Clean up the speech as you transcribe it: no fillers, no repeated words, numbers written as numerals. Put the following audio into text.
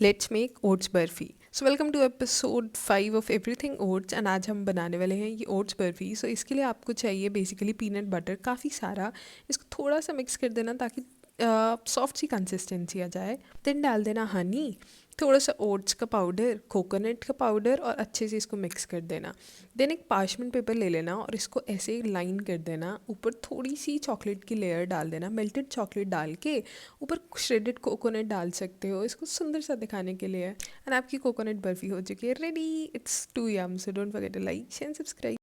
Let's make oats barfi. So welcome to episode 5 of everything oats and आज हम बनाने वाले हैं ये ओट्स बर्फ़ी। सो इसके लिए आपको चाहिए बेसिकली पीनट बटर काफ़ी सारा। इसको थोड़ा सा मिक्स कर देना ताकि सॉफ्ट सी कंसिस्टेंसी आ जाए। देन डाल देना हनी, थोड़ा सा ओट्स का पाउडर, कोकोनट का पाउडर और अच्छे से इसको मिक्स कर देना। देन एक पार्चमेंट पेपर ले लेना और इसको ऐसे लाइन कर देना। ऊपर थोड़ी सी चॉकलेट की लेयर डाल देना, मेल्टेड चॉकलेट डाल के ऊपर श्रेडेड कोकोनट डाल सकते हो इसको सुंदर सा दिखाने के लिए। एंड आपकी कोकोनट बर्फ़ी हो चुकी है ready. It's too yum, so don't forget to like share and subscribe.